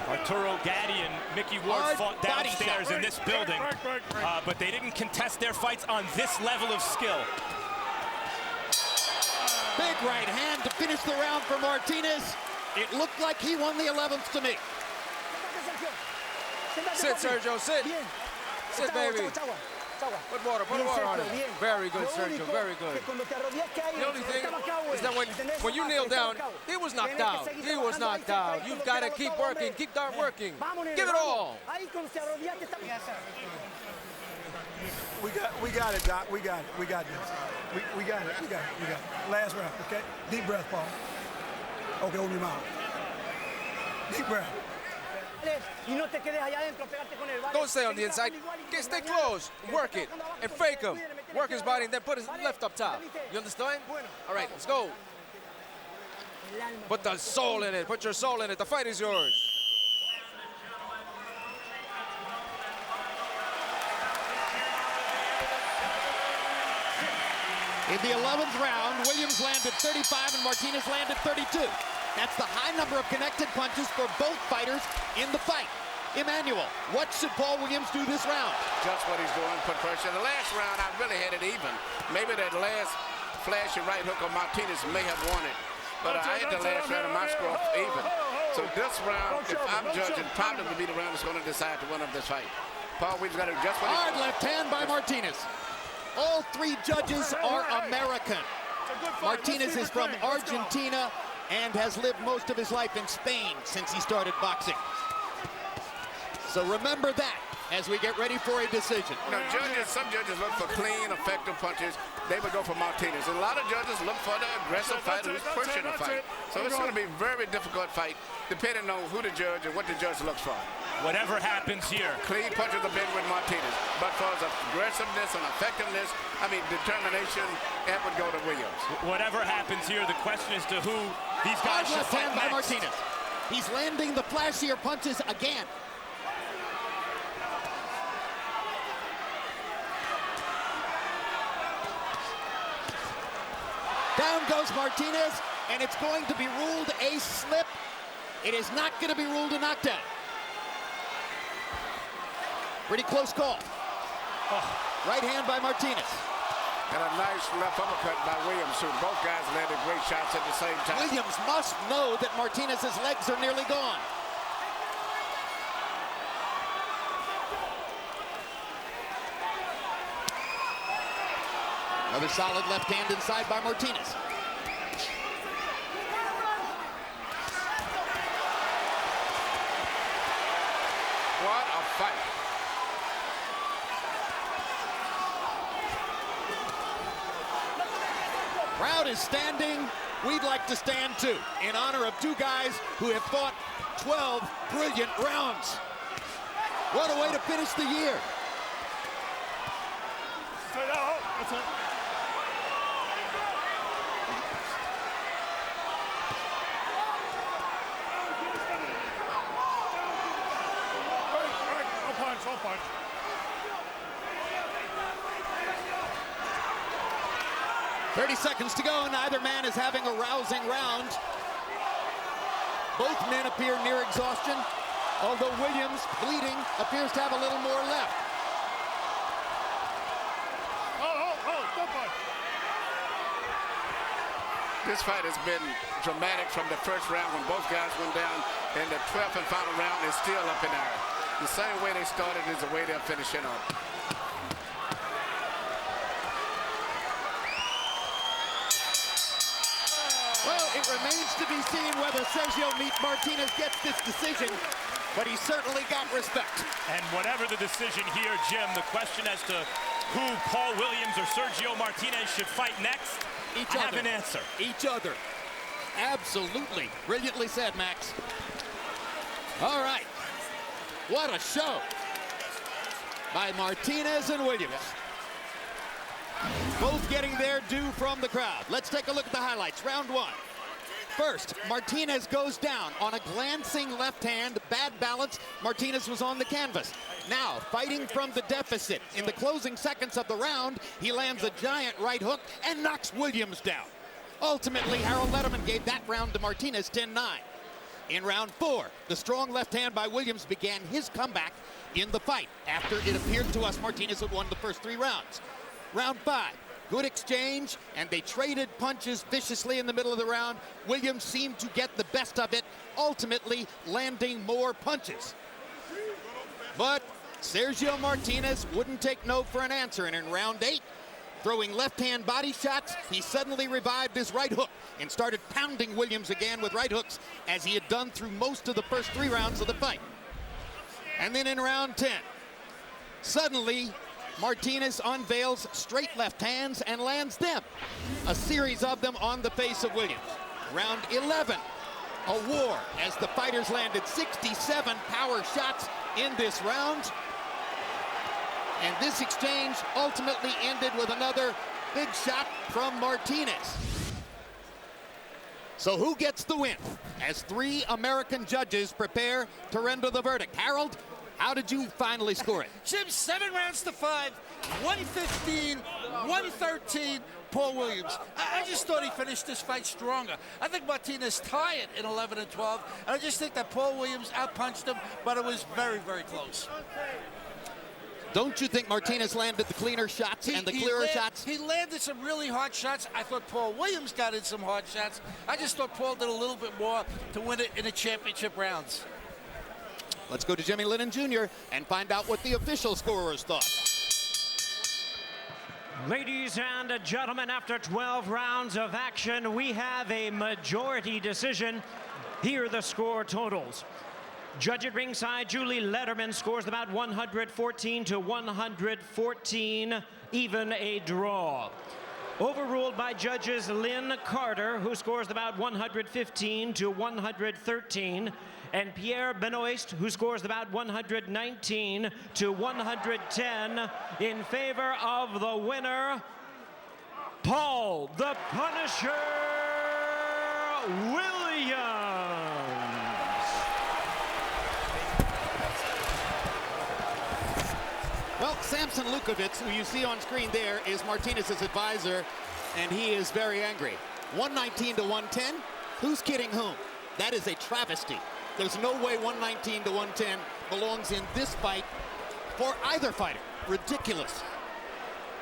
Arturo Gatti and Mickey Ward fought downstairs in this building, but they didn't contest their fights on this level of skill. Big right hand to finish the round for Martinez. It looked like he won the 11th to me. Sit, Sergio, sit. Sit, baby. Put water on it. Very good, Sergio, very good. The only thing is that when you kneel down, he was knocked out. He was knocked out. You've got to keep working, keep that working. Give it all. We got it, Doc. We got it. We got this. We got it. Last round, okay? Deep breath, Paul. Okay, open your mouth. Deep breath. Don't stay on the inside. Stay close. Work it and fake him. Work his body and then put his left up top. You understand? All right, let's go. Put the soul in it. Put your soul in it. The fight is yours. In the 11th round, Williams landed 35 and Martinez landed 32. That's the high number of connected punches for both fighters in the fight. Emmanuel, what should Paul Williams do this round? Just what he's doing, put pressure. The last round, I really had it even. Maybe that last flashy right hook on Martinez may have won it. But I had the last round of my score even. So this round, if I'm judging, probably will be the round that's going to decide the winner of this fight. Paul Williams got to just what hard left hand by Martinez. All three judges are American. Martinez is from Argentina and has lived most of his life in Spain since he started boxing. So remember that as we get ready for a decision. You know, some judges look for clean, effective punches. They would go for Martinez. And a lot of judges look for the aggressive fighter who's pushing the fight. So it's going to be a very difficult fight, depending on who the judge and what the judge looks for. Whatever happens here. Clean punches have been with Martinez. But for his aggressiveness and effectiveness, I mean, determination, that would go to Williams. Whatever happens here, the question is to who these guys should fight by next. Martinez. He's landing the flashier punches again. Down goes Martinez, and it's going to be ruled a slip. It is not going to be ruled a knockdown. Pretty close call. Right hand by Martinez. And a nice left uppercut by Williams, who both guys landed great shots at the same time. Williams must know that Martinez's legs are nearly gone. Another solid left hand inside by Martinez. What a fight. Crowd is standing. We'd like to stand too, in honor of two guys who have fought 12 brilliant rounds. What a way to finish the year. That's it. I'll punch. 30 seconds to go. Neither man is having a rousing round. Both men appear near exhaustion, although Williams, bleeding, appears to have a little more left. Don't punch. This fight has been dramatic from the first round when both guys went down, and the 12th and final round is still up in the air. The same way they started is the way they're finishing up. Well, it remains to be seen whether Sergio Martinez gets this decision, but he certainly got respect. And whatever the decision here, Jim, the question as to who Paul Williams or Sergio Martinez should fight next, I have an answer. Each other. Absolutely. Brilliantly said, Max. All right. What a show by Martinez and Williams. Both getting their due from the crowd. Let's take a look at the highlights. Round one. First, Martinez goes down on a glancing left hand, bad balance. Martinez was on the canvas. Now, fighting from the deficit. In the closing seconds of the round, he lands a giant right hook and knocks Williams down. Ultimately, Harold Letterman gave that round to Martinez 10-9. In round four, the strong left hand by Williams began his comeback in the fight after it appeared to us Martinez had won the first 3 rounds. Round five, good exchange, and they traded punches viciously in the middle of the round. Williams seemed to get the best of it, ultimately landing more punches. But Sergio Martinez wouldn't take no for an answer, and in round 8, throwing left-hand body shots, he suddenly revived his right hook and started pounding Williams again with right hooks as he had done through most of the first 3 rounds of the fight. And then in round 10, suddenly Martinez unveils straight left hands and lands them. A series of them on the face of Williams. Round 11, a war as the fighters landed 67 power shots in this round. And this exchange ultimately ended with another big shot from Martinez. So who gets the win as 3 American judges prepare to render the verdict? Harold, how did you finally score it? Jim, 7 rounds to 5. 115, 113, Paul Williams. I just thought he finished this fight stronger. I think Martinez tied in 11 and 12, and I just think that Paul Williams outpunched him, but it was very, very close. Don't you think Martinez landed the cleaner shots and the clearer shots? He landed some really hard shots. I thought Paul Williams got in some hard shots. I just thought Paul did a little bit more to win it in the championship rounds. Let's go to Jimmy Lennon Jr. and find out what the official scorers thought. Ladies and gentlemen, after 12 rounds of action, we have a majority decision. Here are the score totals. Judge at ringside, Julie Letterman scores about 114 to 114, even a draw. Overruled by judges Lynn Carter, who scores about 115 to 113, and Pierre Benoist, who scores about 119 to 110, in favor of the winner, Paul the Punisher Williams. Well, Samson Lukovitz, who you see on screen there, is Martinez's advisor, and he is very angry. 119 to 110. Who's kidding whom? That is a travesty. There's no way 119 to 110 belongs in this fight for either fighter. Ridiculous.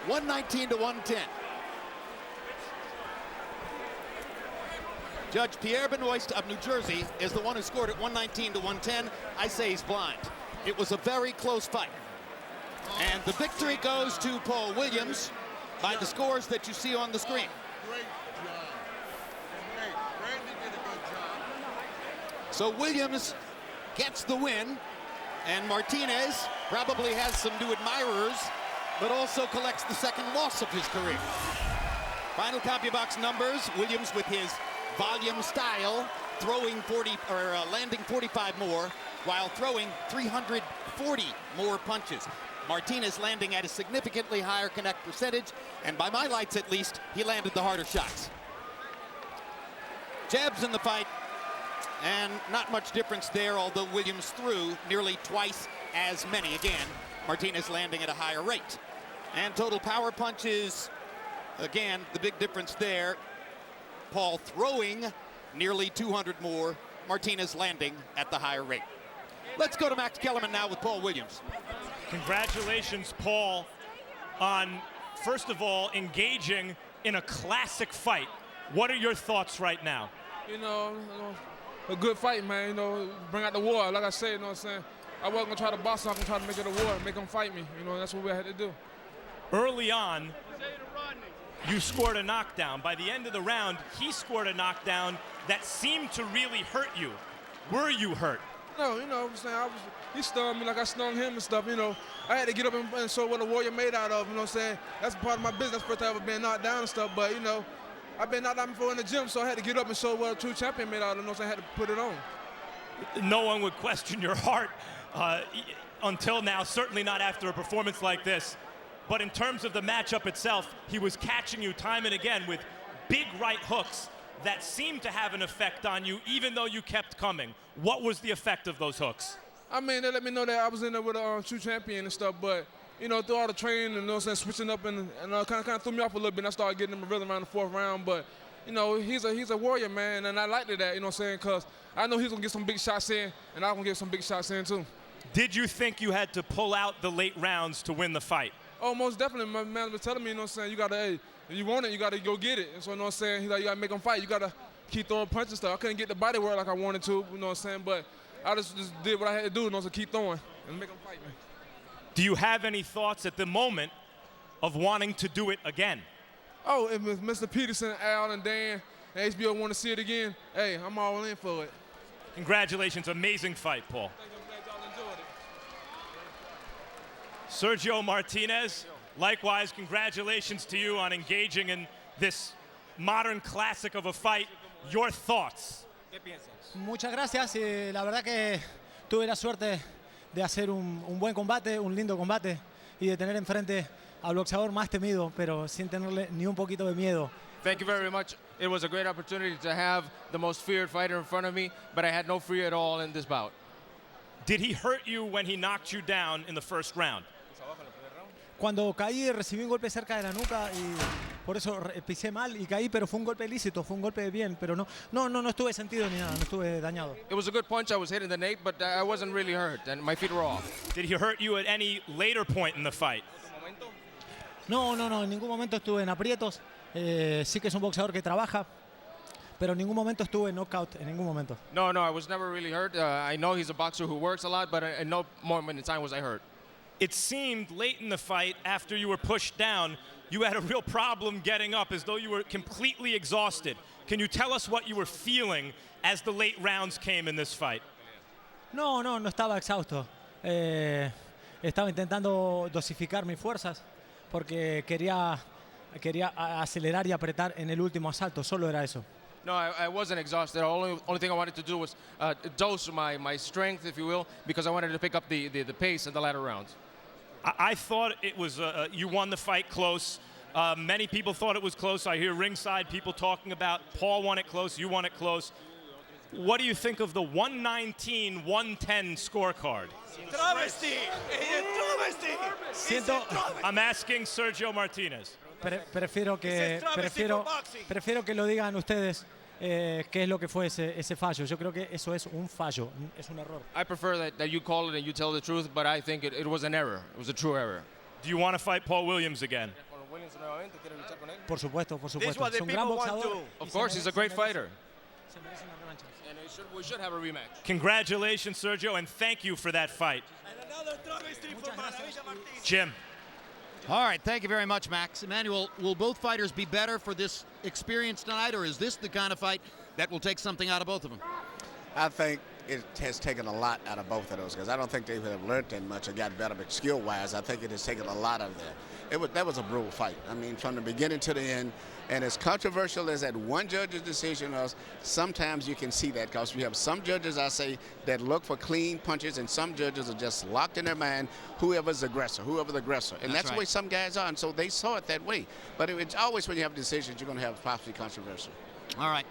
119 to 110. Judge Pierre Benoist of New Jersey is the one who scored at 119 to 110. I say he's blind. It was a very close fight. And the victory goes to Paul Williams by the scores that you see on the screen. Great job. Great. Randy did a good job. So Williams gets the win, and Martinez probably has some new admirers, but also collects the second loss of his career. Final CompuBox numbers, Williams with his volume style, throwing 40 or landing 45 more, while throwing 340 more punches. Martinez landing at a significantly higher connect percentage, and by my lights at least, he landed the harder shots. Jabs in the fight, and not much difference there, although Williams threw nearly twice as many. Again, Martinez landing at a higher rate. And total power punches, again, the big difference there. Paul throwing nearly 200 more, Martinez landing at the higher rate. Let's go to Max Kellerman now with Paul Williams. Congratulations, Paul, on, first of all, engaging in a classic fight. What are your thoughts right now? You know, a good fight, man. You know, bring out the war. Like I said, you know what I'm saying? I wasn't going to try to box him. I'm going to try to make it a war, make him fight me. You know, that's what we had to do. Early on, you scored a knockdown. By the end of the round, he scored a knockdown that seemed to really hurt you. Were you hurt? No, you know what I'm saying? He stung me like I stung him and stuff, you know. I had to get up and show what a warrior made out of, you know what I'm saying? That's part of my business, first time I've been knocked down and stuff, but, you know, I've been knocked down before in the gym, so I had to get up and show what a true champion made out of, you know what I'm saying? I had to put it on. No one would question your heart until now, certainly not after a performance like this. But in terms of the matchup itself, he was catching you time and again with big right hooks that seemed to have an effect on you, even though you kept coming. What was the effect of those hooks? I mean, they let me know that I was in there with a true champion and stuff, but, you know, through all the training and, you know what I'm saying, switching up and kind of threw me off a little bit, and I started getting him a rhythm around the fourth round, but, you know, he's a warrior, man, and I liked that, you know what I'm saying, because I know he's going to get some big shots in, and I'm going to get some big shots in, too. Did you think you had to pull out the late rounds to win the fight? Oh, most definitely. My man was telling me, you know what I'm saying, you got to, hey, if you want it, you got to go get it. And so, you know what I'm saying, he's like, you got to make him fight. You got to keep throwing punches and stuff. I couldn't get the body work like I wanted to, you know what I'm saying, but I just did what I had to do, you know, to keep throwing and make him fight me. Do you have any thoughts at the moment of wanting to do it again? Oh, if Mr. Peterson, Al, and Dan, and HBO want to see it again, hey, I'm all in for it. Congratulations. Amazing fight, Paul. Thank you. I'm glad y'all enjoyed it. Sergio Martinez, likewise, congratulations to you on engaging in this modern classic of a fight. Your thoughts? Muchas gracias. La verdad que tuve la suerte de hacer un buen combate, un lindo combate y de tener enfrente al boxeador más temido, pero sin tenerle ni un poquito de miedo. Thank you very much. It was a great opportunity to have the most feared fighter in front of me, but I had no fear at all in this bout. Did he hurt you when he knocked you down in the first round? Cuando caí recibí un golpe cerca de la nuca y por eso pisé mal y caí, pero fue un golpe lícito, fue un golpe bien, pero no estuve sentido ni nada, no estuve dañado. It was a good punch. I was hitting the nape, but I wasn't really hurt, and my feet were off. Did he hurt you at any later point in the fight? No, en ningún momento estuve en aprietos. Sí que es un boxeador que trabaja, pero en ningún momento estuve en knockout, en ningún momento. No, I was never really hurt. I know he's a boxer who works a lot, but at no moment in time was I hurt. It seemed late in the fight, after you were pushed down, you had a real problem getting up, as though you were completely exhausted. Can you tell us what you were feeling as the late rounds came in this fight? No estaba exhausto. Estaba intentando dosificar mis fuerzas porque quería acelerar y apretar en el último asalto, solo era eso. No, I wasn't exhausted. The only thing I wanted to do was dose my strength, if you will, because I wanted to pick up the pace in the latter rounds. I thought it was, you won the fight close. Many people thought it was close. I hear ringside people talking about Paul won it close, you won it close. What do you think of the 119-110 scorecard? I'm asking Sergio Martinez. Prefiero que lo digan ustedes qué es lo que fue ese fallo. Yo creo que eso es un fallo, es un error. I prefer that you call it and you tell the truth, but I think it was an error. It was a true error. Do you want to fight Paul Williams again? Por supuesto. Es un gran boxeador. Of course, he's a great fighter. And we should have a rematch. Congratulations, Sergio, and thank you for that fight. Jim. All right, thank you very much, Max. Emmanuel, will both fighters be better for this experience tonight, or is this the kind of fight that will take something out of both of them? I think it has taken a lot out of both of those guys. I don't think they have learned that much or got better, but skill-wise, I think it has taken a lot of that. That was a brutal fight. I mean, from the beginning to the end, and as controversial as that one judge's decision was, sometimes you can see that because we have some judges, I say, that look for clean punches, and some judges are just locked in their mind, whoever's the aggressor. And that's the way some guys are, and so they saw it that way. But it's always when you have decisions, you're going to have possibly controversial. All right.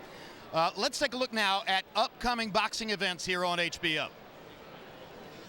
Let's take a look now at upcoming boxing events here on HBO.